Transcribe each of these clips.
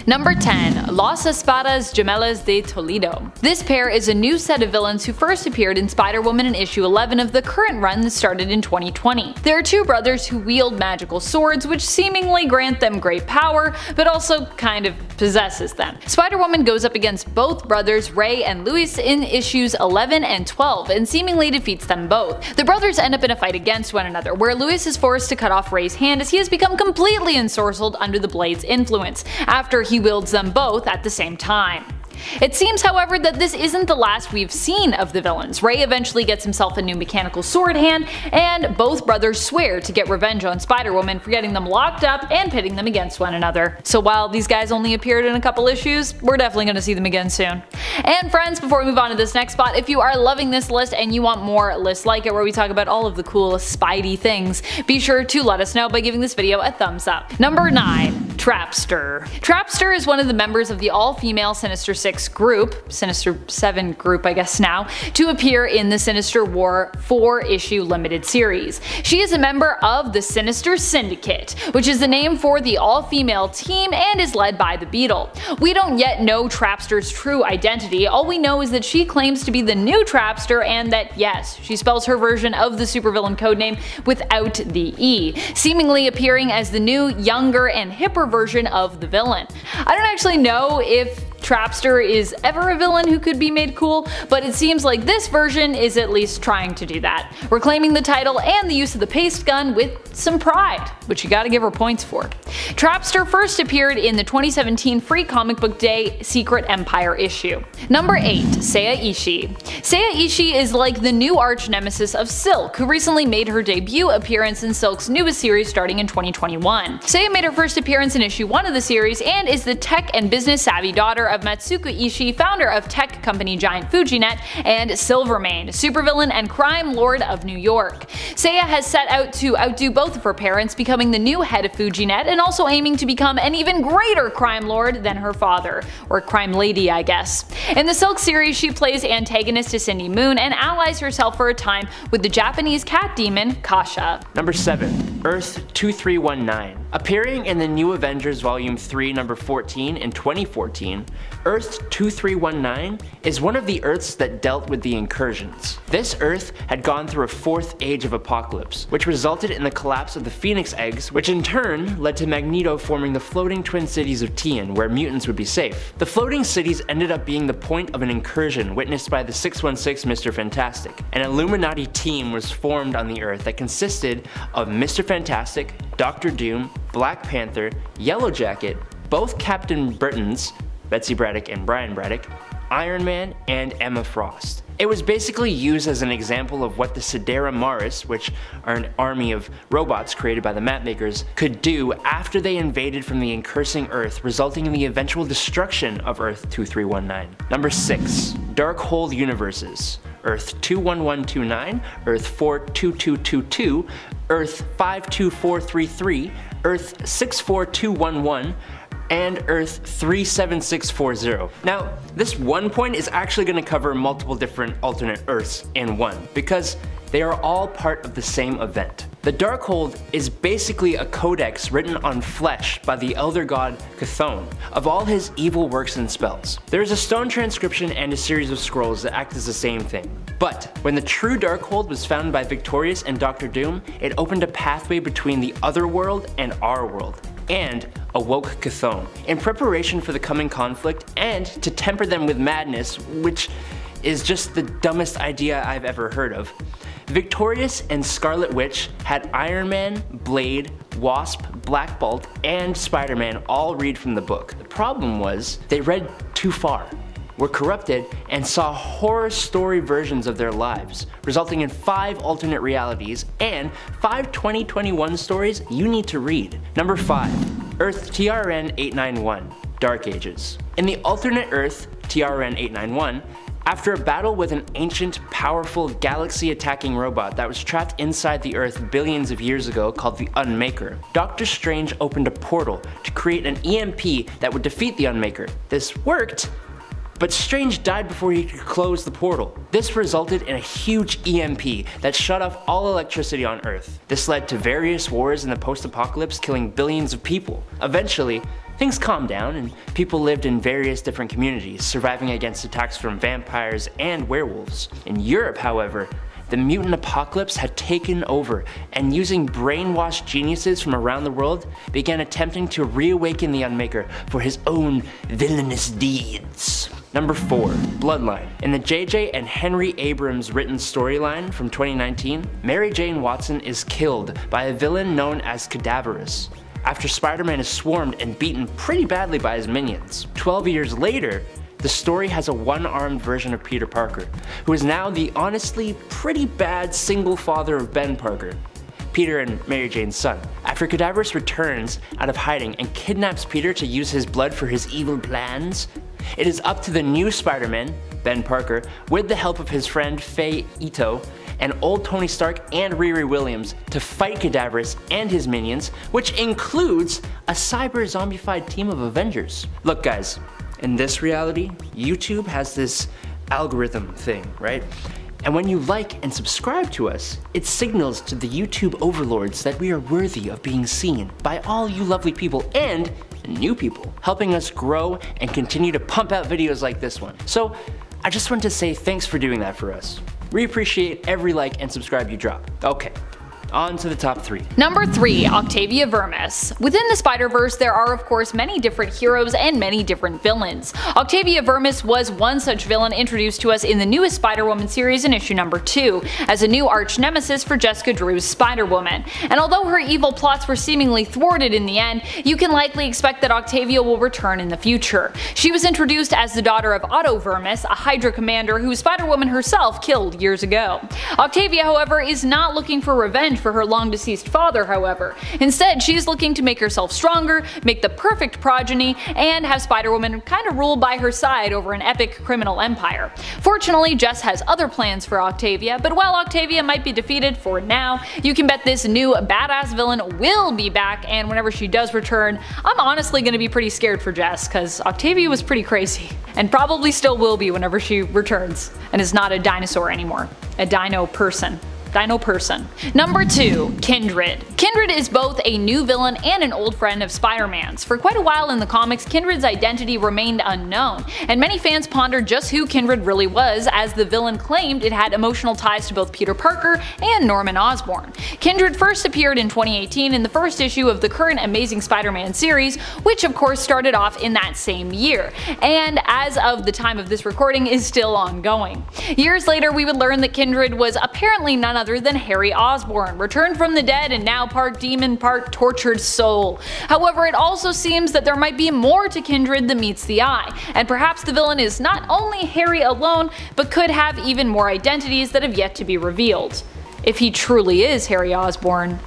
Number 10. Las Espadas Gemelas de Toledo. This pair is a new set of villains who first appeared in Spider-Woman in issue 11 of the current run that started in 2020. There are two brothers who wield magical swords which seemingly grant them great power, but also kind of possesses them. Spider-Woman goes up against both brothers Ray and Luis in issues 11 and 12 and seemingly defeats them both. The brothers end up in a fight against one another, where Luis is forced to cut off Ray's hand as he has become completely ensorcelled under the blade's influence, after he wields them both at the same time. It seems, however, that this isn't the last we've seen of the villains. Ray eventually gets himself a new mechanical sword hand, and both brothers swear to get revenge on Spider-Woman for getting them locked up and pitting them against one another. So while these guys only appeared in a couple issues, we're definitely going to see them again soon. And friends, before we move on to this next spot, if you are loving this list and you want more lists like it where we talk about all of the cool Spidey things, be sure to let us know by giving this video a thumbs up. Number 9. Trapster. Trapster is one of the members of the all-female Sinister 6 group, Sinister 7 group I guess now, to appear in the Sinister War 4-issue limited series. She is a member of the Sinister Syndicate, which is the name for the all-female team and is led by the Beetle. We don't yet know Trapster's true identity, all we know is that she claims to be the new Trapster and that yes, she spells her version of the supervillain codename without the E, seemingly appearing as the new, younger, and hipper version of the villain. I don't actually know if Trapster is ever a villain who could be made cool, but it seems like this version is at least trying to do that, reclaiming the title and the use of the paste gun with some pride, which you gotta give her points for. Trapster first appeared in the 2017 Free Comic Book Day Secret Empire issue. Number 8. Seiya Ishi. Seiya Ishi is like the new arch nemesis of Silk, who recently made her debut appearance in Silk's newest series starting in 2021. Seiya made her first appearance in issue 1 of the series and is the tech and business savvy daughter of Matsuko Ishii, founder of tech company giant Fujinet, and Silvermane, supervillain and crime lord of New York. Seiya has set out to outdo both of her parents, becoming the new head of Fujinet and also aiming to become an even greater crime lord than her father, or crime lady I guess. In the Silk series she plays antagonist to Cindy Moon and allies herself for a time with the Japanese cat demon Kasha. Number 7. Earth 2319. Appearing in the New Avengers Volume 3 number 14 in 2014, Earth 2319 is one of the Earths that dealt with the incursions. This Earth had gone through a 4th age of apocalypse, which resulted in the collapse of the Phoenix Eggs, which in turn led to Magneto forming the floating twin cities of Tian, where mutants would be safe. The floating cities ended up being the point of an incursion witnessed by the 616 Mr. Fantastic. An Illuminati team was formed on the Earth that consisted of Mr. Fantastic, Dr. Doom, Black Panther, Yellow Jacket, both Captain Britons, Betsy Braddock and Brian Braddock, Iron Man, and Emma Frost. It was basically used as an example of what the Sidera Maris, which are an army of robots created by the mapmakers, could do after they invaded from the incursing Earth, resulting in the eventual destruction of Earth 2319. Number 6. Darkhold Universes. Earth 21129, Earth 42222, Earth 52433, Earth 64211, and Earth 37640. Now, this one point is actually going to cover multiple different alternate Earths in one, because they are all part of the same event. The Darkhold is basically a codex written on flesh by the elder god Chthon of all his evil works and spells. There is a stone transcription and a series of scrolls that act as the same thing. But when the true Darkhold was found by Victorious and Dr. Doom, it opened a pathway between the other world and our world, and awoke Chthon in preparation for the coming conflict and to temper them with madness, which is just the dumbest idea I've ever heard of. Victorious and Scarlet Witch had Iron Man, Blade, Wasp, Black Bolt, and Spider-Man all read from the book. The problem was they read too far, were corrupted, and saw horror story versions of their lives, resulting in 5 alternate realities and 5 2021 stories you need to read. Number 5. Earth TRN 891, Dark Ages. In the alternate Earth TRN 891, after a battle with an ancient, powerful, galaxy-attacking robot that was trapped inside the Earth billions of years ago called the Unmaker, Doctor Strange opened a portal to create an EMP that would defeat the Unmaker. This worked, but Strange died before he could close the portal. This resulted in a huge EMP that shut off all electricity on Earth. This led to various wars in the post-apocalypse, killing billions of people. Eventually, things calmed down and people lived in various different communities, surviving against attacks from vampires and werewolves. In Europe, however, the mutant apocalypse had taken over, and using brainwashed geniuses from around the world began attempting to reawaken the Unmaker for his own villainous deeds. Number 4. Bloodline. In the J.J. and Henry Abrams written storyline from 2019, Mary Jane Watson is killed by a villain known as Cadaverous, after Spider-Man is swarmed and beaten pretty badly by his minions. 12 years later, the story has a one-armed version of Peter Parker, who is now the honestly pretty bad single father of Ben Parker, Peter and Mary Jane's son. After Cadaverous returns out of hiding and kidnaps Peter to use his blood for his evil plans, it is up to the new Spider-Man, Ben Parker, with the help of his friend Faye Ito, and old Tony Stark and Riri Williams, to fight Cadaverous and his minions, which includes a cyber-zombified team of Avengers. Look guys, in this reality, YouTube has this algorithm thing, right? And when you like and subscribe to us, it signals to the YouTube overlords that we are worthy of being seen by all you lovely people and new people, helping us grow and continue to pump out videos like this one. So I just want to say thanks for doing that for us. We appreciate every like and subscribe you drop. Okay. On to the top 3. Number 3. Octavia Vermis. Within the Spider-Verse, there are of course many different heroes and many different villains. Octavia Vermis was one such villain introduced to us in the newest Spider-Woman series in issue number 2, as a new arch-nemesis for Jessica Drew's Spider-Woman. And although her evil plots were seemingly thwarted in the end, you can likely expect that Octavia will return in the future. She was introduced as the daughter of Otto Vermis, a Hydra commander who Spider-Woman herself killed years ago. Octavia, however, is not looking for revenge for her long-deceased father, however. Instead, she's looking to make herself stronger, make the perfect progeny, and have Spider-Woman kind of rule by her side over an epic criminal empire. Fortunately, Jess has other plans for Octavia, but while Octavia might be defeated for now, you can bet this new badass villain will be back, and whenever she does return, I'm honestly gonna be pretty scared for Jess, cause Octavia was pretty crazy. And probably still will be whenever she returns, and is not a dinosaur anymore. A dino person. Number 2. Kindred. Kindred is both a new villain and an old friend of Spider-Man's. For quite a while in the comics, Kindred's identity remained unknown, and many fans pondered just who Kindred really was, as the villain claimed it had emotional ties to both Peter Parker and Norman Osborn. Kindred first appeared in 2018 in the first issue of the current Amazing Spider-Man series, which of course started off in that same year, and as of the time of this recording is still ongoing. Years later, we would learn that Kindred was apparently none other than Harry Osborn, returned from the dead and now part demon, part tortured soul. However, it also seems that there might be more to Kindred than meets the eye, and perhaps the villain is not only Harry alone, but could have even more identities that have yet to be revealed. If he truly is Harry Osborn,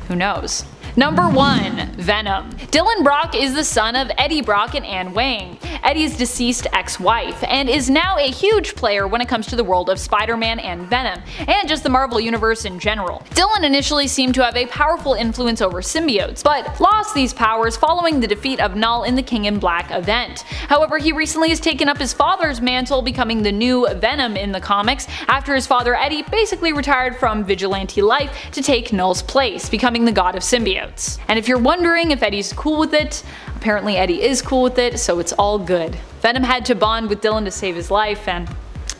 who knows? Number 1. Venom. Dylan Brock is the son of Eddie Brock and Anne Wang, Eddie's deceased ex-wife, and is now a huge player when it comes to the world of Spider-Man and Venom, and just the Marvel Universe in general. Dylan initially seemed to have a powerful influence over symbiotes, but lost these powers following the defeat of Null in the King in Black event. However, he recently has taken up his father's mantle, becoming the new Venom in the comics, after his father Eddie basically retired from vigilante life to take Null's place, becoming the god of symbiotes. And if you're wondering if Eddie's cool with it, apparently Eddie is cool with it, so it's all good. Venom had to bond with Dylan to save his life, and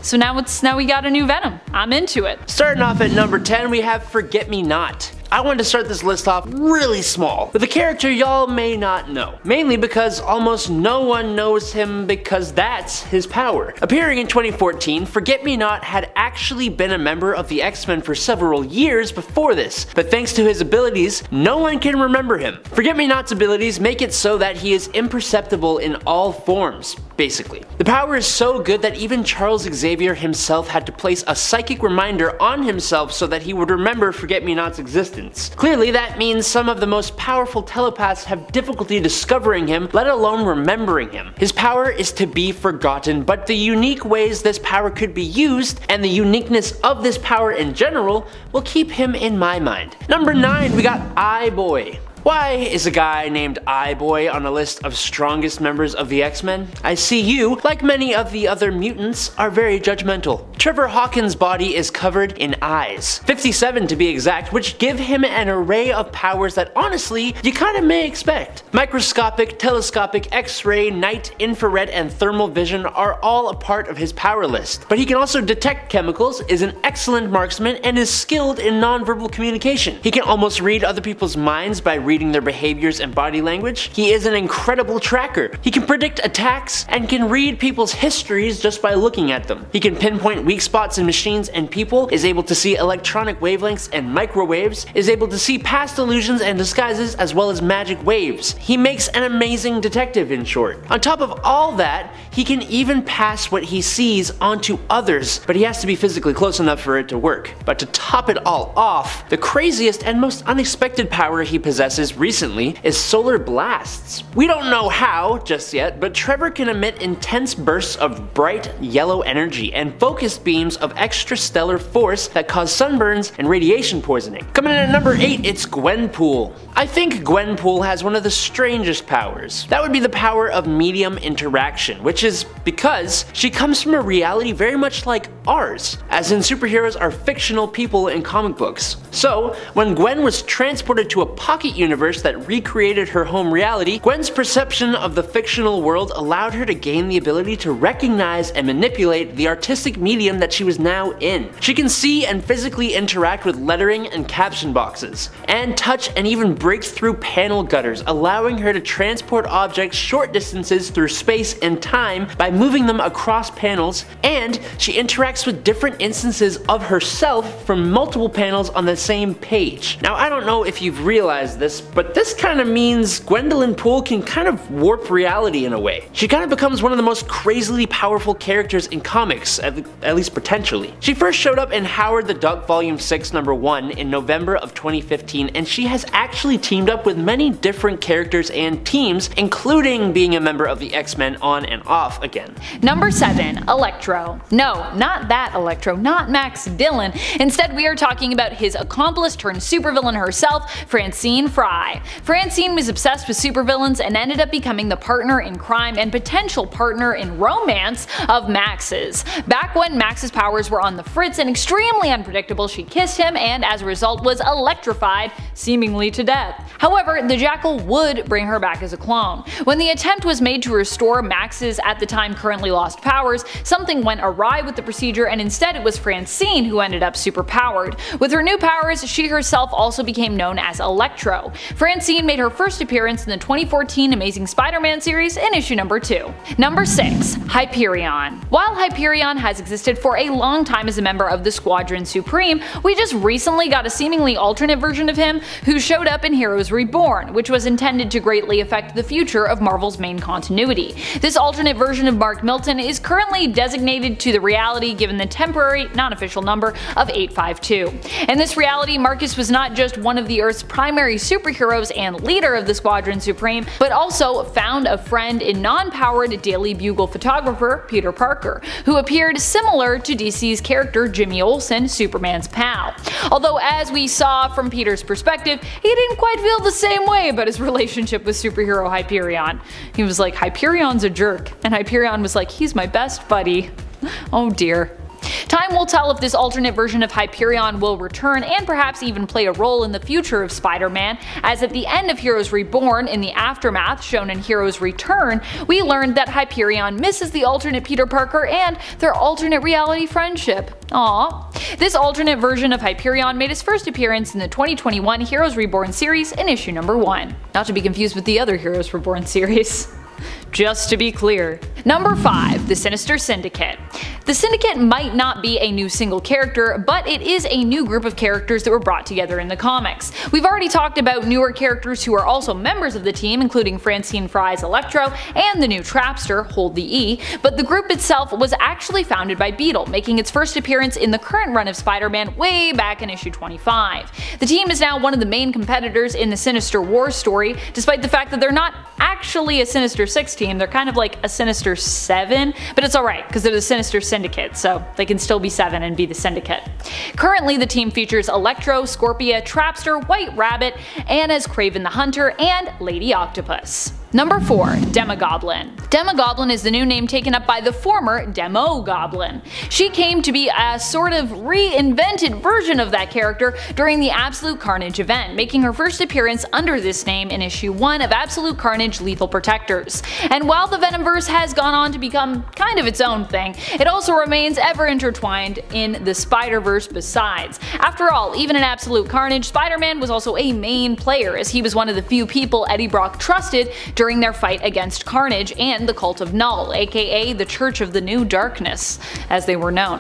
so now we got a new Venom. I'm into it. Starting off at number 10, we have Forget Me Not. I wanted to start this list off really small, with a character y'all may not know. Mainly because almost no one knows him because that's his power. Appearing in 2014, Forget Me Not had actually been a member of the X-Men for several years before this, but thanks to his abilities, no one can remember him. Forget Me Not's abilities make it so that he is imperceptible in all forms, basically. The power is so good that even Charles Xavier himself had to place a psychic reminder on himself so that he would remember Forget Me Not's existence. Clearly that means some of the most powerful telepaths have difficulty discovering him, let alone remembering him. His power is to be forgotten, but the unique ways this power could be used, and the uniqueness of this power in general, will keep him in my mind. Number 9, we got Iboy. Why is a guy named Iboy on a list of strongest members of the X-Men? I see you, like many of the other mutants, are very judgmental. Trevor Hawkins' body is covered in eyes, 57 to be exact, which give him an array of powers that honestly you kinda may expect. Microscopic, telescopic, X-ray, night, infrared, and thermal vision are all a part of his power list. But he can also detect chemicals, is an excellent marksman, and is skilled in nonverbal communication. He can almost read other people's minds by reading their behaviors and body language. He is an incredible tracker. He can predict attacks and can read people's histories just by looking at them. He can pinpoint weak spots in machines and people, is able to see electronic wavelengths and microwaves, is able to see past illusions and disguises as well as magic waves. He makes an amazing detective, in short. On top of all that, he can even pass what he sees onto others, but he has to be physically close enough for it to work. But to top it all off, the craziest and most unexpected power he possesses recently is solar blasts. We don't know how just yet, but Trevor can emit intense bursts of bright yellow energy and focused beams of extrastellar force that cause sunburns and radiation poisoning. Coming in at number 8, it's Gwenpool. I think Gwenpool has one of the strangest powers. That would be the power of medium interaction, which is because she comes from a reality very much like ours, as in superheroes are fictional people in comic books. So, when Gwen was transported to a pocket universe that recreated her home reality, Gwen's perception of the fictional world allowed her to gain the ability to recognize and manipulate the artistic medium that she was now in. She can see and physically interact with lettering and caption boxes, and touch and even break through panel gutters, allowing her to transport objects short distances through space and time by moving them across panels, and she interacts with different instances of herself from multiple panels on the same page. Now, I don't know if you've realized this, but this kind of means Gwendolyn Poole can kind of warp reality in a way. She kind of becomes one of the most crazily powerful characters in comics, at least potentially. She first showed up in Howard the Duck Volume 6 number 1 in November of 2015, and she has actually teamed up with many different characters and teams, including being a member of the X-Men on and off again. Number 7, Electro. No, not that Electro, not Max Dillon. Instead, we are talking about his accomplice turned supervillain herself, Francine Fry. Francine was obsessed with supervillains and ended up becoming the partner in crime and potential partner in romance of Max's. Back when Max's powers were on the fritz and extremely unpredictable, she kissed him and as a result was electrified, seemingly to death. However, the Jackal would bring her back as a clone. When the attempt was made to restore Max's at the time currently lost powers, something went awry with the procedure and instead it was Francine who ended up superpowered. With her new powers, she herself also became known as Electro. Francine made her first appearance in the 2014 Amazing Spider-Man series in issue number 2. Number 6, Hyperion. While Hyperion has existed for a long time as a member of the Squadron Supreme, we just recently got a seemingly alternate version of him who showed up in Heroes Reborn, which was intended to greatly affect the future of Marvel's main continuity. This alternate version of Mark Milton is currently designated to the reality given the temporary, non-official number of 852. In this reality, Marcus was not just one of the Earth's primary superheroes and leader of the Squadron Supreme, but also found a friend in non-powered Daily Bugle photographer Peter Parker, who appeared similar to DC's character Jimmy Olsen, Superman's pal. Although as we saw from Peter's perspective, he didn't quite feel the same way about his relationship with superhero Hyperion. He was like, Hyperion's a jerk, and Hyperion was like, he's my best buddy. Oh dear. Time will tell if this alternate version of Hyperion will return and perhaps even play a role in the future of Spider-Man, as at the end of Heroes Reborn, in the aftermath shown in Heroes Return, we learned that Hyperion misses the alternate Peter Parker and their alternate reality friendship. Aww. This alternate version of Hyperion made his first appearance in the 2021 Heroes Reborn series in issue number 1. Not to be confused with the other Heroes Reborn series. Just to be clear. Number 5, the Sinister Syndicate. The Syndicate might not be a new single character, but it is a new group of characters that were brought together in the comics. We've already talked about newer characters who are also members of the team, including Francine Fry's Electro and the new Trapster, Hold the E, but the group itself was actually founded by Beetle, making its first appearance in the current run of Spider-Man way back in issue 25. The team is now one of the main competitors in the Sinister War story, despite the fact that they're not actually a Sinister 6 team, they're kind of like a Sinister 7, but it's alright because they're the Sinister Syndicate, so they can still be 7 and be the Syndicate. Currently the team features Electro, Scorpia, Trapster, White Rabbit, Anna's Kraven the Hunter, and Lady Octopus. Number 4. Demogoblin. Demogoblin is the new name taken up by the former Demogoblin. She came to be a sort of reinvented version of that character during the Absolute Carnage event, making her first appearance under this name in issue 1 of Absolute Carnage Lethal Protectors. And while the Venomverse has gone on to become kind of its own thing, it also remains ever intertwined in the Spider-Verse besides. After all, even in Absolute Carnage, Spider-Man was also a main player, as he was one of the few people Eddie Brock trusted during their fight against Carnage and the Cult of Null, aka the Church of the New Darkness, as they were known.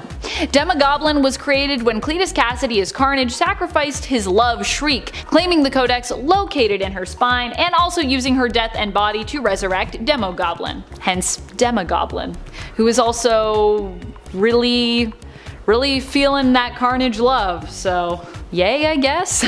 Demogoblin was created when Cletus Cassidy as Carnage sacrificed his love Shriek, claiming the codex located in her spine, and also using her death and body to resurrect Demogoblin. Hence Demogoblin, who is also really feeling that Carnage love, so yay, I guess.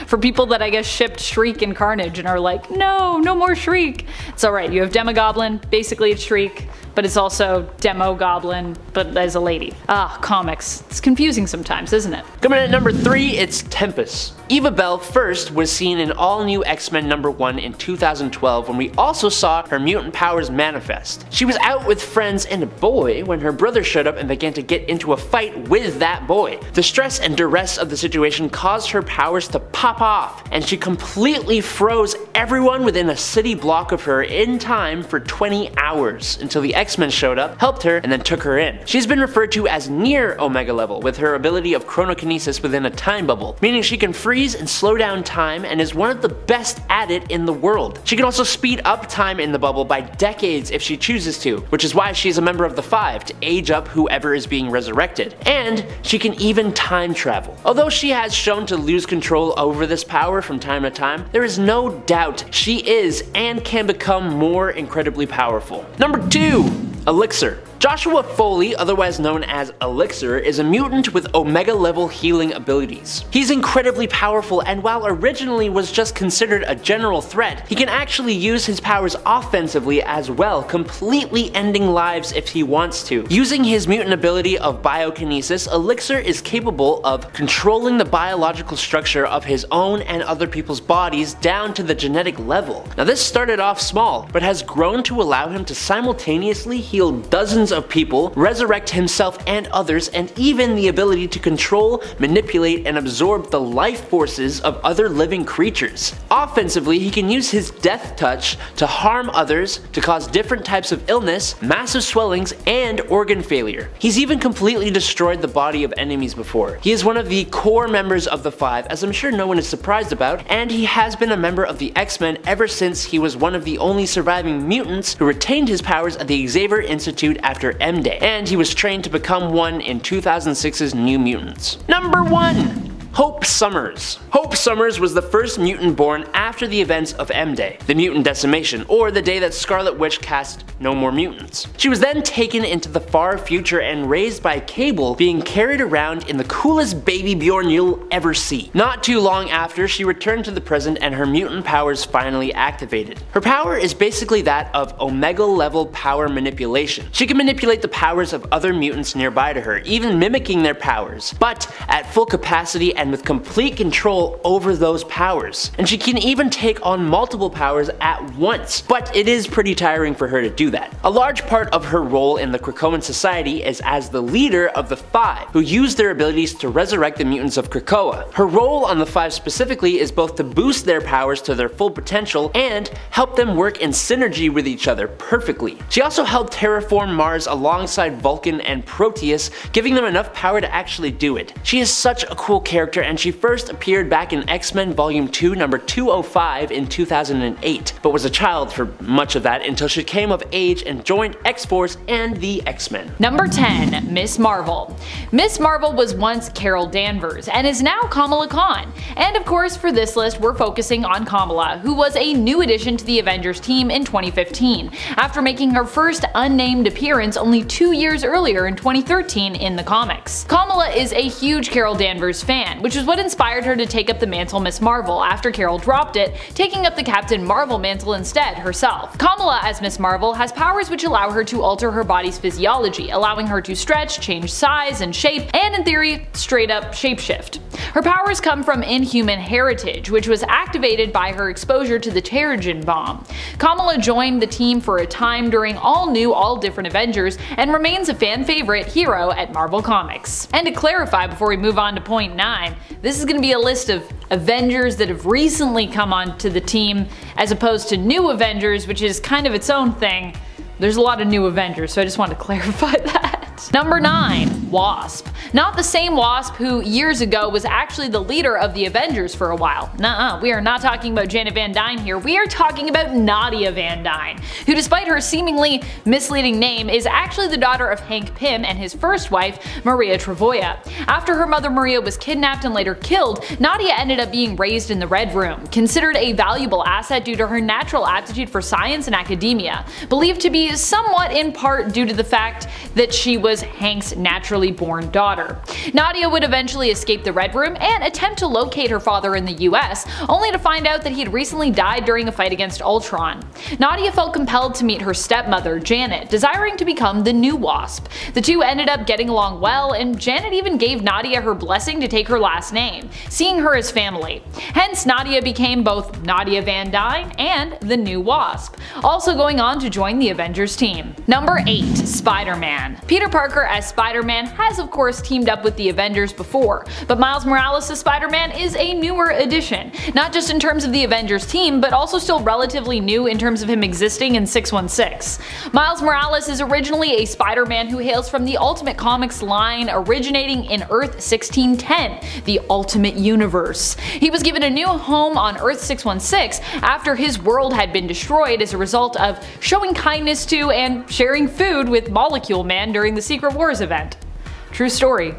For people that I guess shipped Shriek and Carnage and are like, no more Shriek. It's alright, you have Demogoblin, basically it's Shriek, but it's also Demogoblin, but as a lady. Ah, comics. It's confusing sometimes, isn't it? Coming in at number 3, it's Tempest. Eva Bell first was seen in All New X-Men #1 in 2012 when we also saw her mutant powers manifest. She was out with friends and a boy when her brother showed up and began to get into a fight with that boy. The stress and duress of the situation caused her powers to pop off, and she completely froze everyone within a city block of her in time for 20 hours until the X-Men showed up, helped her, and then took her in. She's been referred to as near Omega level with her ability of chronokinesis within a time bubble, meaning she can freeze and slow down time and is one of the best at it in the world. She can also speed up time in the bubble by decades if she chooses to, which is why she is a member of the Five to age up whoever is being resurrected. And she can even time travel. Although she has shown to lose control over this power from time to time, there is no doubt she is and can become more incredibly powerful. Number 2. Elixir. Joshua Foley, otherwise known as Elixir, is a mutant with Omega level healing abilities. He's incredibly powerful, and while originally was just considered a general threat, he can actually use his powers offensively as well, completely ending lives if he wants to. Using his mutant ability of biokinesis, Elixir is capable of controlling the biological structure of his own and other people's bodies down to the genetic level. Now this started off small, but has grown to allow him to simultaneously heal dozens of people, resurrect himself and others, and even the ability to control, manipulate, and absorb the life forces of other living creatures. Offensively, he can use his death touch to harm others, to cause different types of illness, massive swellings, and organ failure. He's even completely destroyed the body of enemies before. He is one of the core members of the Five, as I'm sure no one is surprised about, and he has been a member of the X-Men ever since he was one of the only surviving mutants who retained his powers at the Xavier Institute after M-Day, and he was trained to become one in 2006's New Mutants. Number 1. Hope Summers. Hope Summers was the first mutant born after the events of M-Day, the mutant decimation, or the day that Scarlet Witch cast No More Mutants. She was then taken into the far future and raised by Cable, being carried around in the coolest baby Bjorn you'll ever see. Not too long after, she returned to the present and her mutant powers finally activated. Her power is basically that of Omega level power manipulation. She can manipulate the powers of other mutants nearby to her, even mimicking their powers, but at full capacity and with complete control over those powers. And she can even take on multiple powers at once, but it is pretty tiring for her to do that. A large part of her role in the Krakoan society is as the leader of the Five, who use their abilities to resurrect the mutants of Krakoa. Her role on the Five specifically is both to boost their powers to their full potential and help them work in synergy with each other perfectly. She also helped terraform Mars alongside Vulcan and Proteus, giving them enough power to actually do it. She is such a cool character, and she first appeared back in X-Men Volume 2 number 205 in 2008, but was a child for much of that until she came of age and joined X-Force and the X-Men. Number 10. Miss Marvel. Miss Marvel was once Carol Danvers and is now Kamala Khan. And of course for this list we're focusing on Kamala, who was a new addition to the Avengers team in 2015, after making her first unnamed appearance only 2 years earlier in 2013 in the comics. Kamala is a huge Carol Danvers fan, which is what inspired her to take up the mantle Miss Marvel after Carol dropped it, taking up the Captain Marvel mantle instead herself. Kamala as Miss Marvel has powers which allow her to alter her body's physiology, allowing her to stretch, change size and shape, and in theory, straight up shapeshift. Her powers come from Inhuman heritage, which was activated by her exposure to the Terrigen bomb. Kamala joined the team for a time during all new, all different Avengers, and remains a fan favorite hero at Marvel Comics. And to clarify before we move on to point 9, this is going to be a list of Avengers that have recently come onto the team as opposed to new Avengers, which is kind of its own thing. There's a lot of new Avengers, so I just want to clarify that. Number 9. Wasp. Not the same Wasp who years ago was actually the leader of the Avengers for a while. Nuh-uh, we are not talking about Janet Van Dyne here, we are talking about Nadia Van Dyne, who despite her seemingly misleading name is actually the daughter of Hank Pym and his first wife, Maria Travoia. After her mother Maria was kidnapped and later killed, Nadia ended up being raised in the Red Room, considered a valuable asset due to her natural aptitude for science and academia, believed to be somewhat in part due to the fact that she was Hank's naturally born daughter. Nadia would eventually escape the Red Room and attempt to locate her father in the US, only to find out that he had recently died during a fight against Ultron. Nadia felt compelled to meet her stepmother, Janet, desiring to become the new Wasp. The two ended up getting along well, and Janet even gave Nadia her blessing to take her last name, seeing her as family. Hence, Nadia became both Nadia Van Dyne and the new Wasp, also going on to join the Avengers team. Number 8. Spider-Man. Peter Parker as Spider-Man has of course teamed up with the Avengers before, but Miles Morales as Spider-Man is a newer addition, not just in terms of the Avengers team, but also still relatively new in terms of him existing in 616. Miles Morales is originally a Spider-Man who hails from the Ultimate Comics line originating in Earth 1610, the Ultimate Universe. He was given a new home on Earth 616 after his world had been destroyed as a result of showing kindness to and sharing food with Molecule Man during the Secret Wars event. True story.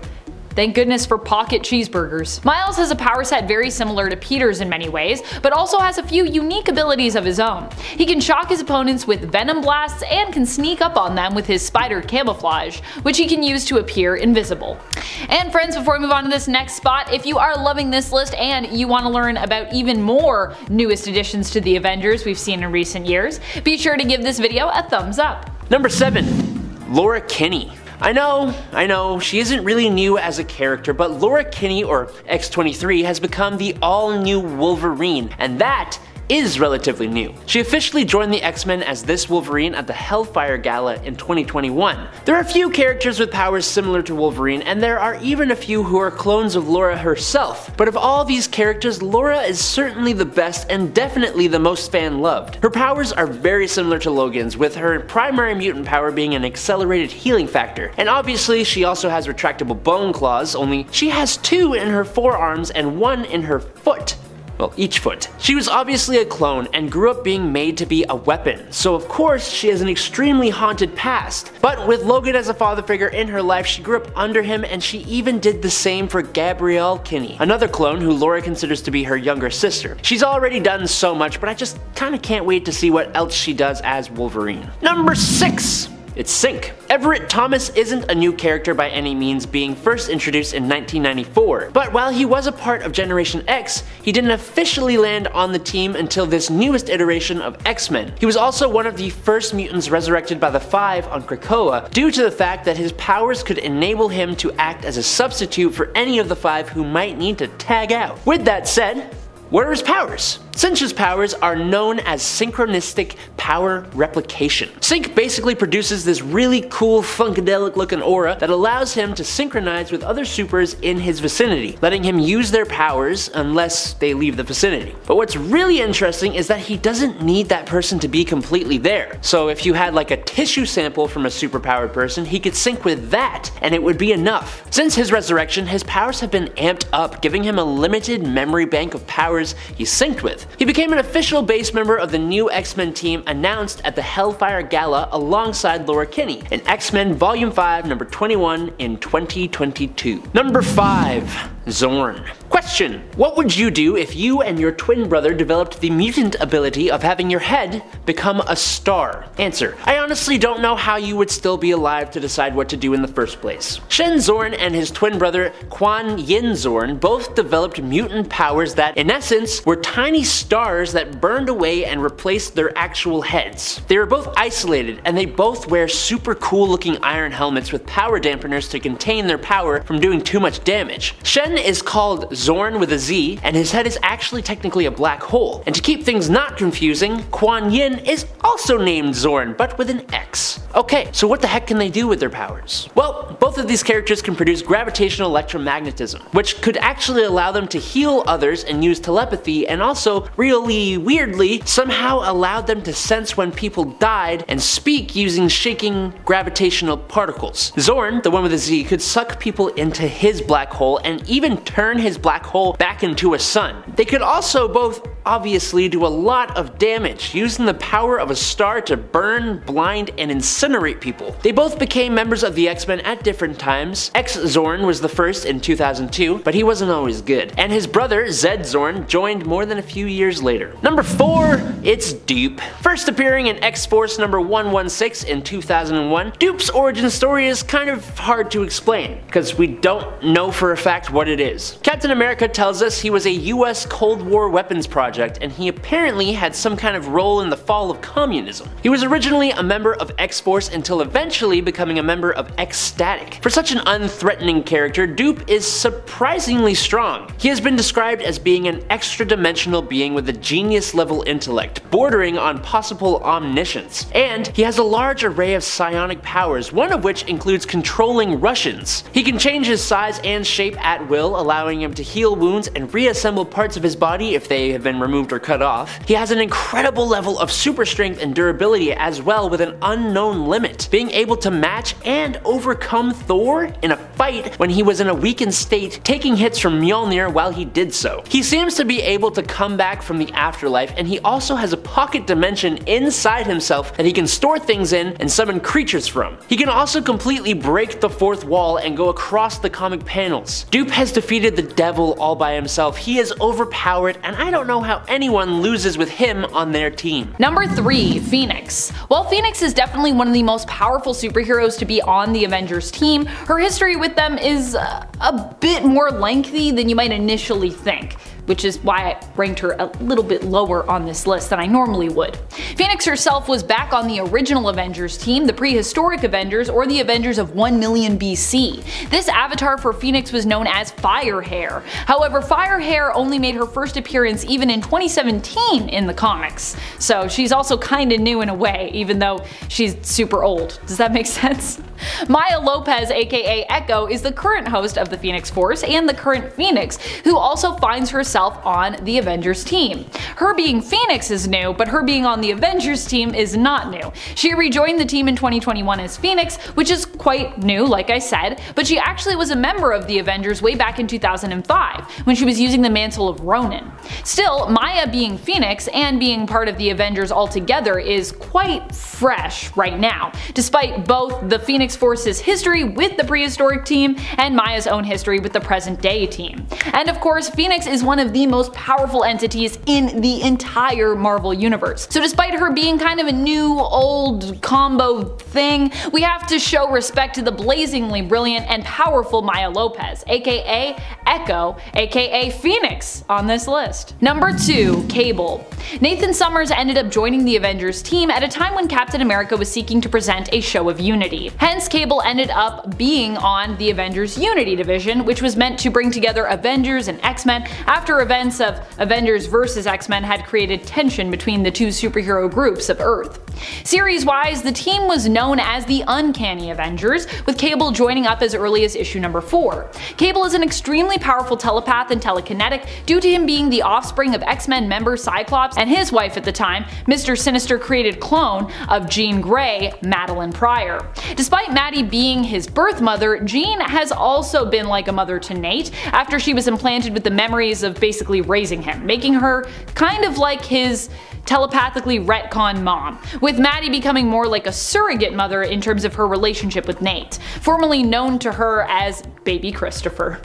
Thank goodness for pocket cheeseburgers. Miles has a power set very similar to Peter's in many ways, but also has a few unique abilities of his own. He can shock his opponents with Venom blasts and can sneak up on them with his spider camouflage, which he can use to appear invisible. And friends, before we move on to this next spot, if you are loving this list and you want to learn about even more newest additions to the Avengers we've seen in recent years, be sure to give this video a thumbs up. Number 7. Laura Kinney. I know, she isn't really new as a character, but Laura Kinney, or X-23, has become the all-new Wolverine, and that is relatively new. She officially joined the X-Men as this Wolverine at the Hellfire Gala in 2021. There are a few characters with powers similar to Wolverine, and there are even a few who are clones of Laura herself. But of all these characters, Laura is certainly the best and definitely the most fan-loved. Her powers are very similar to Logan's, with her primary mutant power being an accelerated healing factor. And obviously she also has retractable bone claws, only she has 2 in her forearms and 1 in her foot. Well, each foot. She was obviously a clone and grew up being made to be a weapon, so of course she has an extremely haunted past. But with Logan as a father figure in her life, she grew up under him, and she even did the same for Gabrielle Kinney, another clone who Laura considers to be her younger sister. She's already done so much, but I just kinda can't wait to see what else she does as Wolverine. Number 6. It's Synch. Everett Thomas isn't a new character by any means, being first introduced in 1994, but while he was a part of Generation X, he didn't officially land on the team until this newest iteration of X-Men. He was also one of the first mutants resurrected by the Five on Krakoa, due to the fact that his powers could enable him to act as a substitute for any of the Five who might need to tag out. With that said, what are his powers? Synch's powers are known as synchronistic power replication. Synch basically produces this really cool funkadelic looking aura that allows him to synchronize with other supers in his vicinity, letting him use their powers unless they leave the vicinity. But what's really interesting is that he doesn't need that person to be completely there. So if you had like a tissue sample from a superpowered person, he could sync with that and it would be enough. Since his resurrection, his powers have been amped up, giving him a limited memory bank of powers he's synced with. He became an official base member of the new X-Men team announced at the Hellfire Gala alongside Laura Kinney in X-Men Volume 5 number 21 in 2022. Number 5. Zorn. Question: what would you do if you and your twin brother developed the mutant ability of having your head become a star? Answer: I honestly don't know how you would still be alive to decide what to do in the first place. Shen Zorn and his twin brother Quan Yin Zorn both developed mutant powers that, in essence, were tiny stars that burned away and replaced their actual heads. They were both isolated, and they both wear super cool looking iron helmets with power dampeners to contain their power from doing too much damage. Shen is called Zorn with a Z, and his head is actually technically a black hole. And to keep things not confusing, Quan Yin is also named Zorn, but with an X. Okay, so what the heck can they do with their powers? Well, both of these characters can produce gravitational electromagnetism, which could actually allow them to heal others and use telepathy, and also, really weirdly, somehow allowed them to sense when people died and speak using shaking gravitational particles. Zorn, the one with a Z, could suck people into his black hole and even turn his black hole back into a sun. They could also both obviously do a lot of damage, using the power of a star to burn, blind, and incinerate people. They both became members of the X-Men at different times. X-Zorn was the first in 2002, but he wasn't always good. And his brother, Z-Zorn, joined more than a few years later. Number 4, it's Dupe. First appearing in X-Force number 116 in 2001, Dupe's origin story is kind of hard to explain, because we don't know for a fact what it is. Captain America tells us he was a US Cold War weapons project, and he apparently had some kind of role in the fall of communism. He was originally a member of X-Force until eventually becoming a member of X-Static. For such an unthreatening character, Dupe is surprisingly strong. He has been described as being an extra-dimensional being with a genius-level intellect, bordering on possible omniscience. And he has a large array of psionic powers, one of which includes controlling Russians. He can change his size and shape at will, allowing him to heal wounds and reassemble parts of his body if they have been removed or cut off. He has an incredible level of super strength and durability as well, with an unknown limit, being able to match and overcome Thor in a fight when he was in a weakened state, taking hits from Mjolnir while he did so. He seems to be able to come back from the afterlife, and he also has a pocket dimension inside himself that he can store things in and summon creatures from. He can also completely break the fourth wall and go across the comic panels. Dupe has defeated the devil all by himself. He is overpowered, and I don't know how anyone loses with him on their team. Number 3, Phoenix. While Phoenix is definitely one of the most powerful superheroes to be on the Avengers team, her history with them is a bit more lengthy than you might initially think, which is why I ranked her a little bit lower on this list than I normally would. Phoenix herself was back on the original Avengers team, the prehistoric Avengers, or the Avengers of 1 million BC. This avatar for Phoenix was known as Firehair. However, Firehair only made her first appearance even in 2017 in the comics, so she's also kinda new in a way, even though she's super old. Does that make sense? Maya Lopez, aka Echo, is the current host of the Phoenix Force and the current Phoenix, who also finds herself on the Avengers team. Her being Phoenix is new, but her being on the Avengers team is not new. She rejoined the team in 2021 as Phoenix, which is quite new, like I said, but she actually was a member of the Avengers way back in 2005, when she was using the mantle of Ronin. Still, Maya being Phoenix and being part of the Avengers altogether is quite fresh right now, despite both the Phoenix Force's history with the prehistoric team and Maya's own history with the present day team. And of course, Phoenix is one of the most powerful entities in the entire Marvel universe. So despite her being kind of a new old combo thing, we have to show respect to the blazingly brilliant and powerful Maya Lopez, aka Echo, aka Phoenix, on this list. Number 2, Cable. Nathan Summers ended up joining the Avengers team at a time when Captain America was seeking to present a show of unity. Hence, Cable ended up being on the Avengers Unity division, which was meant to bring together Avengers and X-Men after events of Avengers vs. X-Men had created tension between the two superhero groups of Earth. Series-wise, the team was known as the Uncanny Avengers, with Cable joining up as early as issue number 4. Cable is an extremely powerful telepath and telekinetic due to him being the offspring of X-Men member Cyclops and his wife at the time, Mr. Sinister created clone of Jean Grey, Madeline Pryor. Despite Maddie being his birth mother, Jean has also been like a mother to Nate after she was implanted with the memories of basically raising him, making her kind of like his telepathically retcon mom, with Maddie becoming more like a surrogate mother in terms of her relationship with Nate, formerly known to her as Baby Christopher.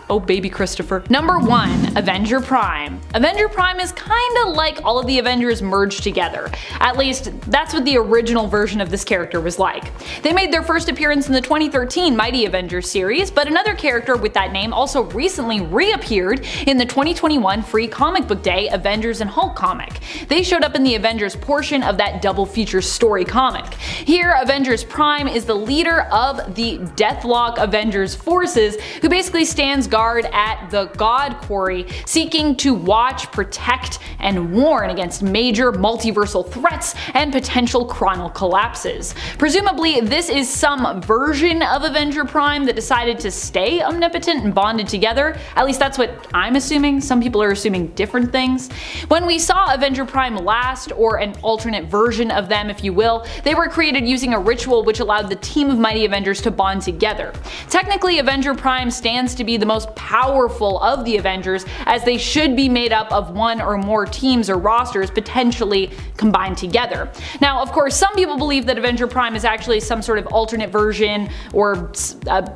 Oh baby Christopher. Number 1. Avenger Prime. Avenger Prime is kinda like all of the Avengers merged together. At least, that's what the original version of this character was like. They made their first appearance in the 2013 Mighty Avengers series, but another character with that name also recently reappeared in the 2021 free comic book day Avengers and Hulk comic. They showed up in the Avengers portion of that double feature story comic. Here, Avengers Prime is the leader of the Deathlock Avengers forces, who basically stands guard at the God Quarry, seeking to watch, protect, and warn against major multiversal threats and potential chronal collapses. Presumably, this is some version of Avenger Prime that decided to stay omnipotent and bonded together. At least that's what I'm assuming. Some people are assuming different things. When we saw Avenger Prime last, or an alternate version of them if you will, they were created using a ritual which allowed the team of Mighty Avengers to bond together. Technically, Avenger Prime stands to be the most powerful of the Avengers, as they should be made up of one or more teams or rosters potentially combined together. Now, of course, some people believe that Avenger Prime is actually some sort of alternate version or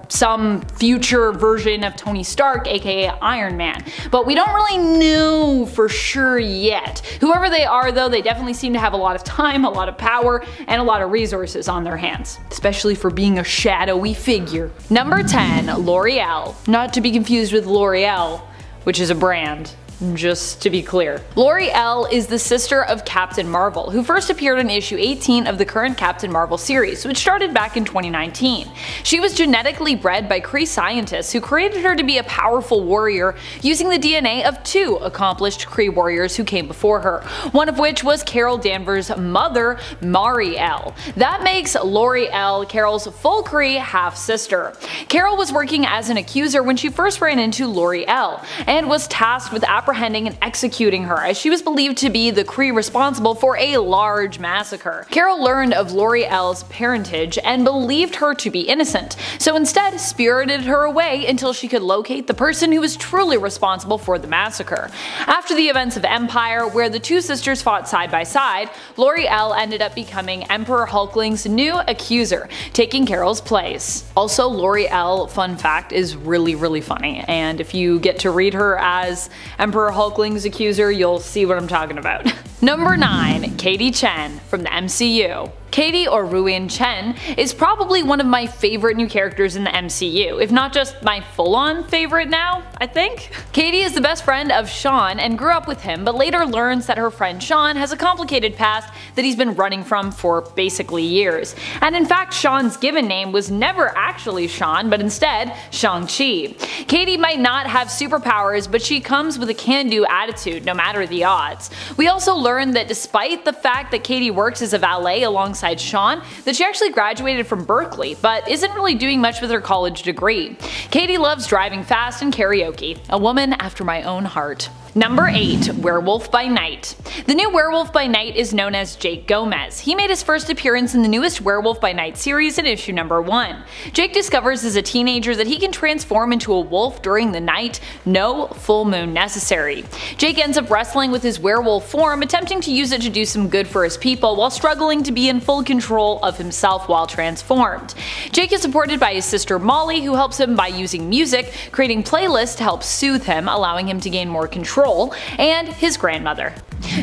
some future version of Tony Stark, aka Iron Man, but we don't really know for sure yet. Whoever they are though, they definitely seem to have a lot of time, a lot of power, and a lot of resources on their hands, especially for being a shadowy figure. Number 10. LOreal. Not to be confused with L'Oreal, which is a brand. Just to be clear. LOreal is the sister of Captain Marvel, who first appeared in issue 18 of the current Captain Marvel series, which started back in 2019. She was genetically bred by Kree scientists who created her to be a powerful warrior using the DNA of 2 accomplished Kree warriors who came before her, one of which was Carol Danvers' mother, Mariel. That makes LOreal Carol's full Kree half-sister. Carol was working as an accuser when she first ran into LOreal, and was tasked with apprehending and executing her, as she was believed to be the Kree responsible for a large massacre. Carol learned of LOreal's parentage and believed her to be innocent, so instead spirited her away until she could locate the person who was truly responsible for the massacre. After the events of Empire, where the two sisters fought side by side, LOreal ended up becoming Emperor Hulkling's new accuser, taking Carol's place. Also, LOreal, fun fact, is really funny, and if you get to read her as Emperor Hulkling's accuser, you'll see what I'm talking about. Number 9. Katie Chen from the MCU. Katie, or Ruin Chen, is probably one of my favorite new characters in the MCU, if not just my full-on favorite now, I think. Katie is the best friend of Sean and grew up with him, but later learns that her friend Sean has a complicated past that he's been running from for basically years. And in fact, Sean's given name was never actually Sean, but instead ShangChi. Katie might not have superpowers, but she comes with a can-do attitude no matter the odds. We also learned that despite the fact that Katie works as a valet alongside Sean, that she actually graduated from Berkeley, but isn't really doing much with her college degree. Katie loves driving fast and karaoke, a woman after my own heart. Number 8. Werewolf by Night. The new Werewolf by Night is known as Jake Gomez. He made his first appearance in the newest Werewolf by Night series in issue number 1. Jake discovers as a teenager that he can transform into a wolf during the night, no full moon necessary. Jake ends up wrestling with his werewolf form, attempting to use it to do some good for his people while struggling to be in full control of himself while transformed. Jake is supported by his sister Molly, who helps him by using music, creating playlists to help soothe him, allowing him to gain more control, and his grandmother.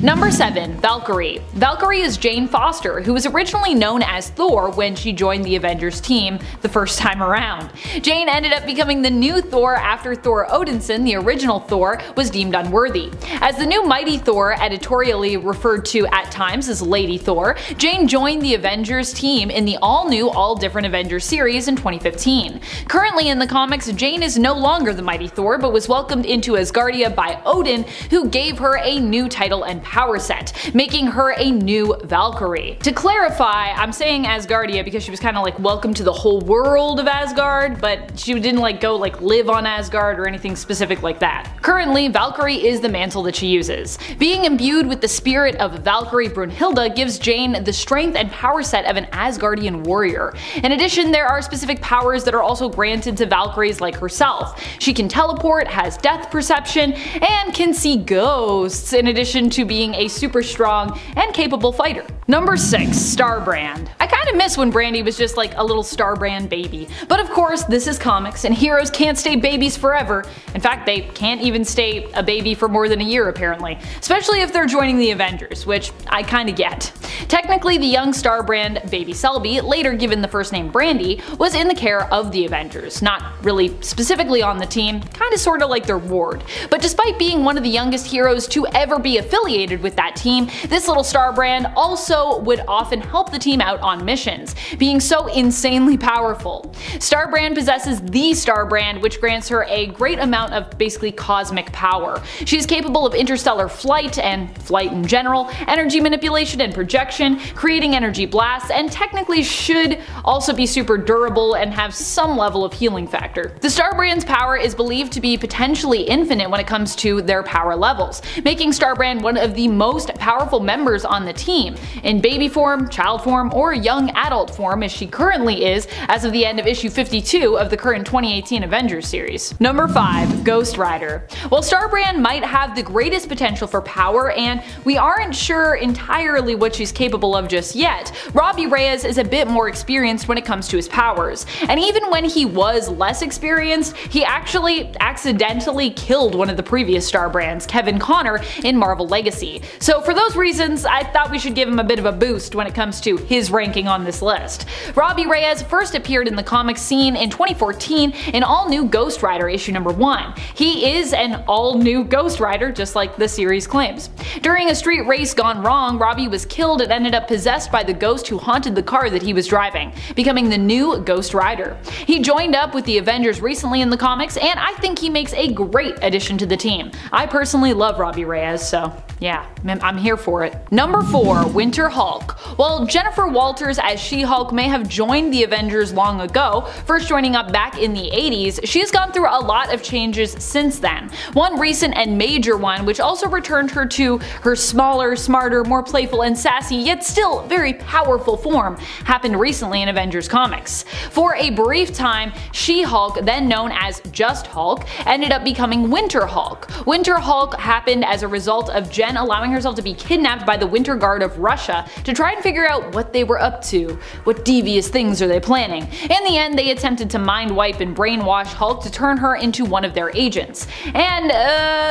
Number 7. Valkyrie. Valkyrie is Jane Foster, who was originally known as Thor when she joined the Avengers team the first time around. Jane ended up becoming the new Thor after Thor Odinson, the original Thor, was deemed unworthy. As the new Mighty Thor, editorially referred to at times as Lady Thor, Jane joined the Avengers team in the all-new, all-different Avengers series in 2015. Currently in the comics, Jane is no longer the Mighty Thor, but was welcomed into Asgardia by Odin, who gave her a new title and power set, making her a new Valkyrie. To clarify, I'm saying Asgardia because she was kind of like welcome to the whole world of Asgard, but she didn't go live on Asgard or anything specific like that. Currently, Valkyrie is the mantle that she uses. Being imbued with the spirit of Valkyrie Brunhilde gives Jane the strength and power set of an Asgardian warrior. In addition, there are specific powers that are also granted to Valkyries like herself. She can teleport, has depth perception, and can see ghosts, in addition to being a super strong and capable fighter. Number 6. Starbrand. I kind kind of miss when Brandy was just like a little star brand baby. But of course, this is comics, and heroes can't stay babies forever. In fact, they can't even stay a baby for more than a year apparently, especially if they're joining the Avengers, which I kinda get. Technically, the young star brand Baby Selby, later given the first name Brandy, was in the care of the Avengers, not really specifically on the team, kinda sorta like their ward. But despite being one of the youngest heroes to ever be affiliated with that team, this little star brand also would often help the team out on missions, being so insanely powerful. Star Brand possesses the Star Brand, which grants her a great amount of basically cosmic power. She is capable of interstellar flight and flight in general, energy manipulation and projection, creating energy blasts, and technically should also be super durable and have some level of healing factor. The Star Brand's power is believed to be potentially infinite when it comes to their power levels, making Star Brand one of the most powerful members on the team, in baby form, child form, or young adult form as she currently is as of the end of issue 52 of the current 2018 Avengers series. Number 5. Ghost Rider. While Star Brand might have the greatest potential for power, and we aren't sure entirely what she's capable of just yet, Robbie Reyes is a bit more experienced when it comes to his powers. And even when he was less experienced, he actually accidentally killed one of the previous Star Brands, Kevin Connor, in Marvel Legacy. So for those reasons, I thought we should give him a bit of a boost when it comes to his ranking on this list. Robbie Reyes first appeared in the comic scene in 2014 in All New Ghost Rider issue number 1. He is an all-new Ghost Rider, just like the series claims. During a street race gone wrong, Robbie was killed and ended up possessed by the ghost who haunted the car that he was driving, becoming the new Ghost Rider. He joined up with the Avengers recently in the comics, and I think he makes a great addition to the team. I personally love Robbie Reyes, so yeah, I'm here for it. Number 4. Winter Hulk. While Jennifer Walters as She-Hulk may have joined the Avengers long ago, first joining up back in the 80s, she has gone through a lot of changes since then. One recent and major one, which also returned her to her smaller, smarter, more playful and sassy, yet still very powerful form, happened recently in Avengers comics. For a brief time, She-Hulk, then known as just Hulk, ended up becoming Winter Hulk. Winter Hulk happened as a result of Jen allowing herself to be kidnapped by the Winter Guard of Russia to try and figure out what they were up to. What devious things are they planning? In the end, they attempted to mind wipe and brainwash Hulk to turn her into one of their agents. And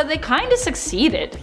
they kinda succeeded.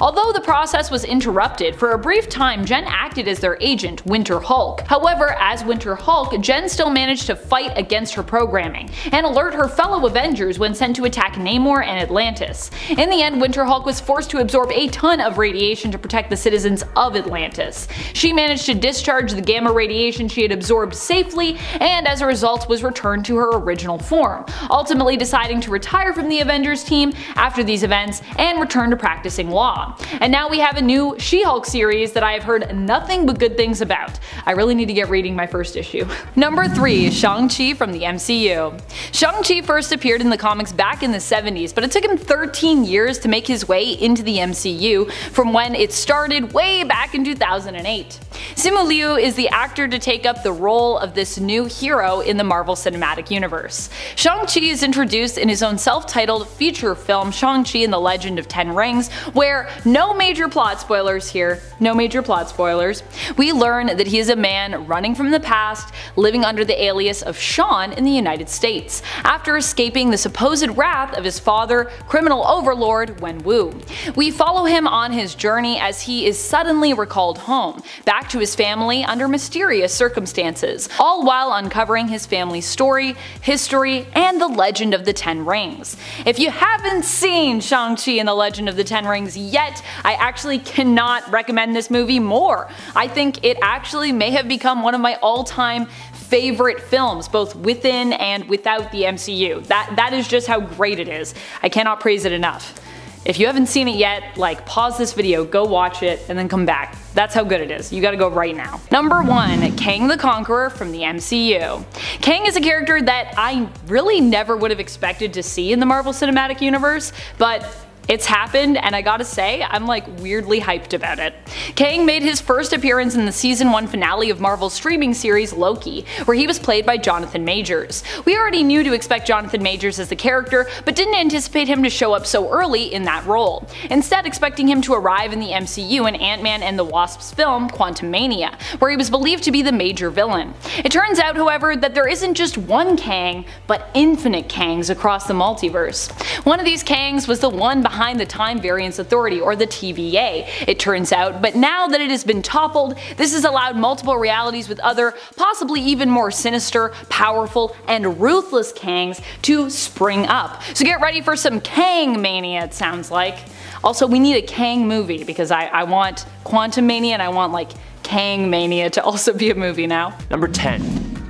Although the process was interrupted, for a brief time Jen acted as their agent, Winter Hulk. However, as Winter Hulk, Jen still managed to fight against her programming, and alert her fellow Avengers when sent to attack Namor and Atlantis. In the end, Winter Hulk was forced to absorb a ton of radiation to protect the citizens of Atlantis. She managed to discharge the gamma radiation she had absorbed safely, and as a result was returned to her original form, ultimately deciding to retire from the Avengers team after these events and return to practicing law. And now we have a new She-Hulk series that I have heard nothing but good things about. I really need to get reading my first issue. Number 3. Shang-Chi from the MCU. Shang-Chi first appeared in the comics back in the 70s, but it took him 13 years to make his way into the MCU from when it started way back in 2008. Simu Liu is the actor to take up the role of this new hero in the Marvel Cinematic Universe. Shang-Chi is introduced in his own self-titled feature film Shang-Chi and the Legend of Ten Rings, where, no major plot spoilers here, no major plot spoilers, we learn that he is a man running from the past, living under the alias of Sean in the United States, after escaping the supposed wrath of his father, criminal overlord Wenwu. We follow him on his journey as he is suddenly recalled home, back to his family under mysterious circumstances, all while uncovering his family's story, history, and the legend of the Ten Rings. If you haven't seen Shang-Chi and the Legend of the Ten Rings yet, I actually cannot recommend this movie more. I think it actually may have become one of my all-time favorite films, both within and without the MCU. That is just how great it is. I cannot praise it enough. If you haven't seen it yet, like, pause this video, go watch it, and then come back. That's how good it is. You gotta go right now. Number 1. Kang the Conqueror from the MCU. Kang is a character that I really never would have expected to see in the Marvel Cinematic Universe, but It's happened, and I gotta say, I'm like weirdly hyped about it. Kang made his first appearance in the season 1 finale of Marvel's streaming series Loki, where he was played by Jonathan Majors. We already knew to expect Jonathan Majors as the character, but didn't anticipate him to show up so early in that role, instead expecting him to arrive in the MCU in Ant-Man and the Wasp's film Quantumania, where he was believed to be the major villain. It turns out, however, that there isn't just one Kang, but infinite Kangs across the multiverse. One of these Kangs was the one behind the Time Variance Authority, or the TVA, it turns out, but now that it has been toppled, this has allowed multiple realities with other, possibly even more sinister, powerful, and ruthless Kangs to spring up. So get ready for some Kang mania, it sounds like. Also, we need a Kang movie, because I want Quantumania and I want like Kang Mania to also be a movie now. Number 10.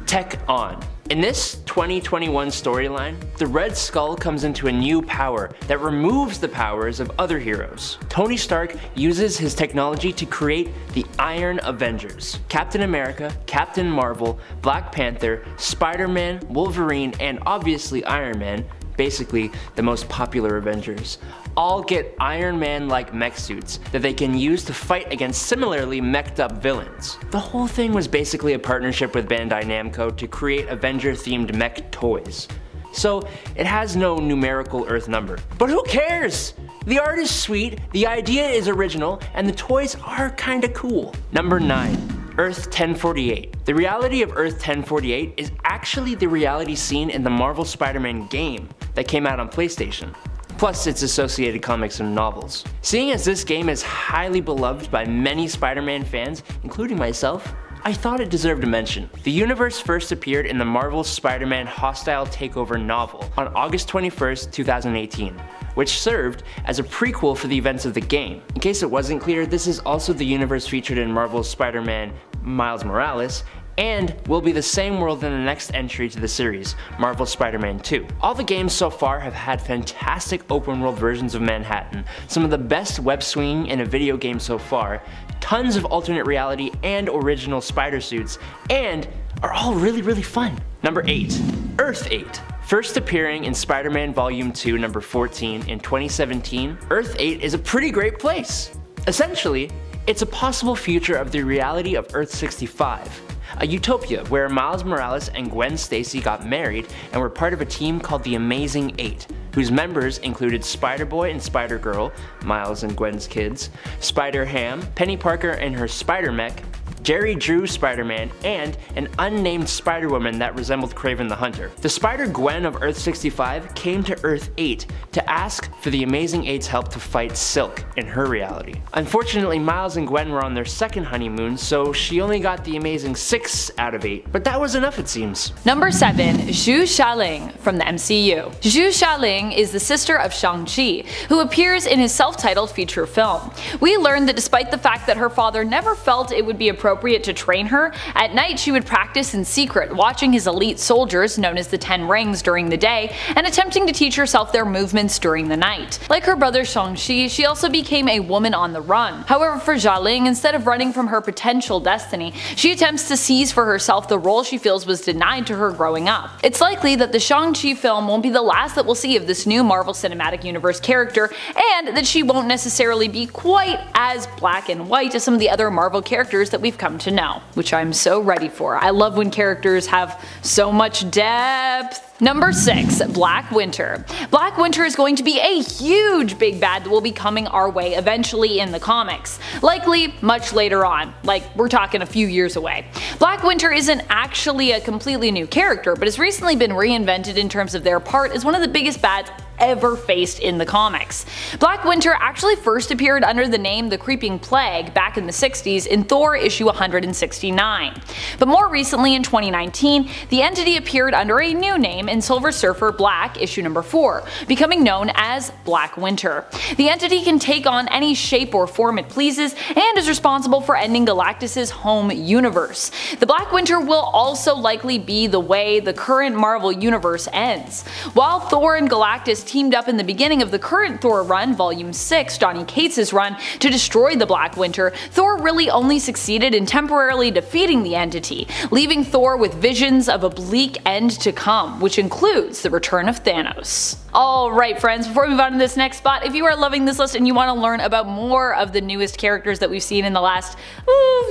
Techon. In this 2021 storyline, the Red Skull comes into a new power that removes the powers of other heroes. Tony Stark uses his technology to create the Iron Avengers. Captain America, Captain Marvel, Black Panther, Spider-Man, Wolverine, and obviously Iron Man, basically the most popular Avengers, all get Iron Man-like mech suits that they can use to fight against similarly meched up villains. The whole thing was basically a partnership with Bandai Namco to create Avenger-themed mech toys. So it has no numerical Earth number. But who cares? The art is sweet, the idea is original, and the toys are kinda cool. Number 9. Earth 1048. The reality of Earth 1048 is actually the reality seen in the Marvel Spider-Man game that came out on PlayStation, plus its associated comics and novels. Seeing as this game is highly beloved by many Spider-Man fans, including myself, I thought it deserved a mention. The universe first appeared in the Marvel Spider-Man Hostile Takeover novel on August 21st, 2018, which served as a prequel for the events of the game. In case it wasn't clear, this is also the universe featured in Marvel's Spider-Man Miles Morales, and will be the same world in the next entry to the series, Marvel's Spider-Man 2. All the games so far have had fantastic open world versions of Manhattan, some of the best web swinging in a video game so far, tons of alternate reality and original spider suits, and are all really fun. Number 8. Earth 8. First appearing in Spider-Man Volume 2 number 14 in 2017, Earth 8 is a pretty great place. Essentially, it's a possible future of the reality of Earth 65. A utopia where Miles Morales and Gwen Stacy got married and were part of a team called the Amazing Eight, whose members included Spider-Boy and Spider-Girl, Miles and Gwen's kids, Spider-Ham, Penny Parker and her Spider-Mech, Jerry Drew Spider-Man, and an unnamed Spider-Woman that resembled Kraven the Hunter. The Spider-Gwen of Earth 65 came to Earth 8 to ask for the Amazing Eight's help to fight Silk in her reality. Unfortunately, Miles and Gwen were on their second honeymoon, so she only got the Amazing 6 out of 8, but that was enough it seems. Number 7. Zhu Xiao Ling from the MCU. Zhu Xiao Ling is the sister of ShangChi, who appears in his self-titled feature film. We learned that despite the fact that her father never felt it would be appropriate to train her, at night she would practice in secret, watching his elite soldiers, known as the 10 Rings, during the day, and attempting to teach herself their movements during the night. Like her brother ShangChi, she also became a woman on the run. However, for Xiao Ling, instead of running from her potential destiny, she attempts to seize for herself the role she feels was denied to her growing up. It's likely that the ShangChi film won't be the last that we'll see of this new Marvel Cinematic Universe character, and that she won't necessarily be quite as black and white as some of the other Marvel characters that we've come to know, which I'm so ready for. I love when characters have so much depth. Number 6. Black Winter. Black Winter is going to be a huge big bad that will be coming our way eventually in the comics. Likely much later on, like we're talking a few years away. Black Winter isn't actually a completely new character, but has recently been reinvented in terms of their part as one of the biggest bads ever faced in the comics. Black Winter actually first appeared under the name The Creeping Plague back in the 60s in Thor issue 169. But more recently in 2019, the entity appeared under a new name in Silver Surfer Black issue number 4, becoming known as Black Winter. The entity can take on any shape or form it pleases and is responsible for ending Galactus' home universe. The Black Winter will also likely be the way the current Marvel universe ends. While Thor and Galactus teamed up in the beginning of the current Thor run, Volume 6, Donny Cates' run, to destroy the Black Winter, Thor really only succeeded in temporarily defeating the entity, leaving Thor with visions of a bleak end to come, which includes the return of Thanos. Alright friends, before we move on to this next spot, if you are loving this list and you want to learn about more of the newest characters that we've seen in the last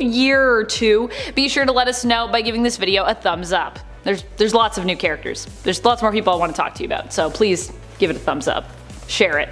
year or two, be sure to let us know by giving this video a thumbs up. There's lots of new characters. There's lots more people I want to talk to you about, so please give it a thumbs up. Share it.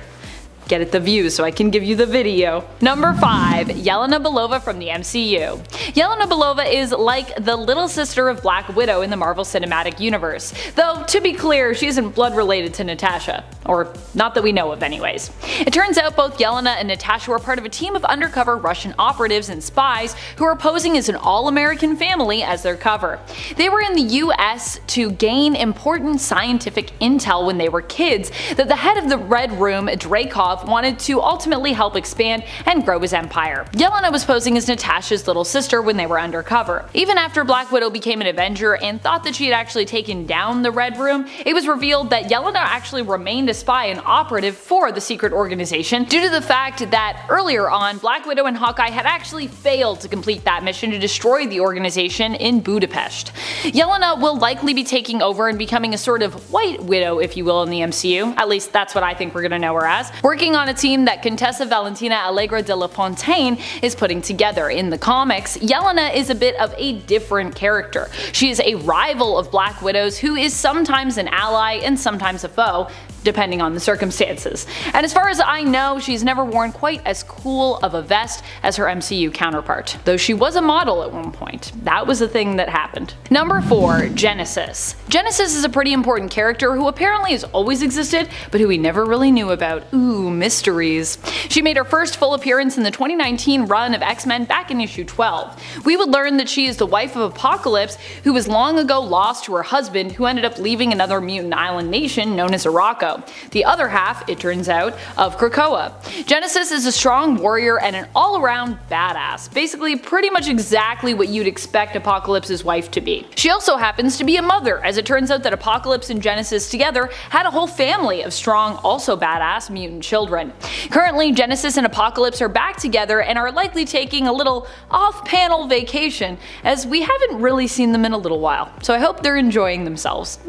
Get it the views so I can give you the video. Number 5. Yelena Belova from the MCU. Yelena Belova is like the little sister of Black Widow in the Marvel Cinematic Universe, though to be clear, she isn't blood related to Natasha, or not that we know of anyways. It turns out both Yelena and Natasha were part of a team of undercover Russian operatives and spies who were posing as an all-American family as their cover. They were in the US to gain important scientific intel when they were kids that the head of the Red Room, Dreykov, wanted to ultimately help expand and grow his empire. Yelena was posing as Natasha's little sister when they were undercover. Even after Black Widow became an Avenger and thought that she had actually taken down the Red Room, it was revealed that Yelena actually remained a spy and operative for the secret organization due to the fact that earlier on, Black Widow and Hawkeye had actually failed to complete that mission to destroy the organization in Budapest. Yelena will likely be taking over and becoming a sort of White Widow, if you will, in the MCU. At least that's what I think we're gonna know her as. Working on a team that Contessa Valentina Allegra de la Fontaine is putting together. In the comics, Yelena is a bit of a different character. She is a rival of Black Widow's who is sometimes an ally and sometimes a foe, depending on the circumstances. And as far as I know, she's never worn quite as cool of a vest as her MCU counterpart, though she was a model at one point. That was a thing that happened. Number 4. Genesis. Genesis is a pretty important character who apparently has always existed, but who we never really knew about. Ooh, mysteries. She made her first full appearance in the 2019 run of X-Men back in issue 12. We would learn that she is the wife of Apocalypse, who was long ago lost to her husband, who ended up leaving another mutant island nation known as Arakko. The other half, it turns out, of Krakoa. Genesis is a strong warrior and an all-around badass, basically pretty much exactly what you'd expect Apocalypse's wife to be. She also happens to be a mother, as it turns out that Apocalypse and Genesis together had a whole family of strong, also badass mutant children. Currently, Genesis and Apocalypse are back together and are likely taking a little off-panel vacation, as we haven't really seen them in a little while, so I hope they're enjoying themselves.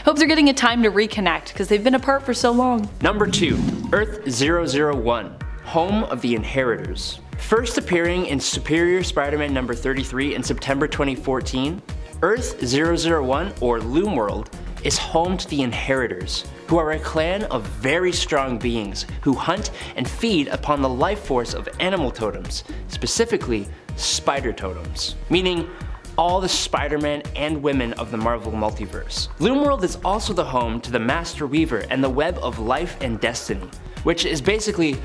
Hope they're getting a time to reconnect, because they've been apart for so long. Number 2. Earth 001, home of the Inheritors. First appearing in Superior Spider-Man number 33 in September 2014, Earth 001, or Loomworld, is home to the Inheritors, who are a clan of very strong beings who hunt and feed upon the life force of animal totems, specifically spider totems, meaning all the Spider-Man and women of the Marvel multiverse. Loomworld is also the home to the Master Weaver and the Web of Life and Destiny, which is basically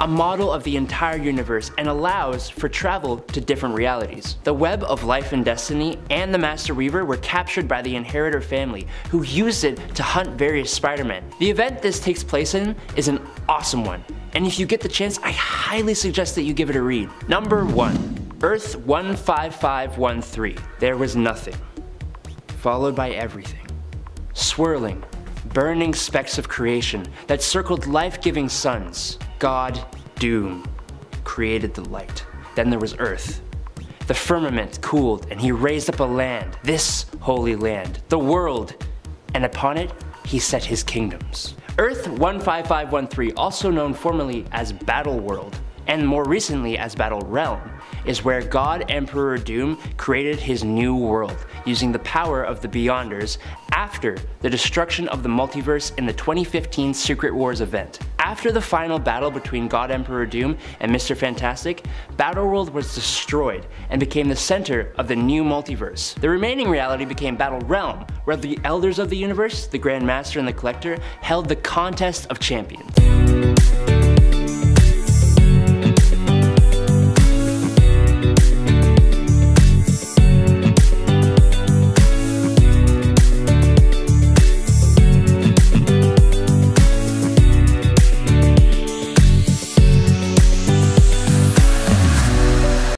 a model of the entire universe and allows for travel to different realities. The Web of Life and Destiny and the Master Weaver were captured by the Inheritor family, who used it to hunt various Spider-Men. The event this takes place in is an awesome one, and if you get the chance, I highly suggest that you give it a read. Number 1. Earth 15513. There was nothing, followed by everything. Swirling, burning specks of creation that circled life-giving suns. God, Doom, created the light. Then there was Earth. The firmament cooled and he raised up a land, this holy land, the world, and upon it he set his kingdoms. Earth 15513, also known formerly as Battle World, and more recently as Battle Realm, is where God Emperor Doom created his new world, using the power of the Beyonders after the destruction of the multiverse in the 2015 Secret Wars event. After the final battle between God Emperor Doom and Mr. Fantastic, Battleworld was destroyed and became the center of the new multiverse. The remaining reality became Battle Realm, where the Elders of the Universe, the Grand Master and the Collector, held the contest of champions.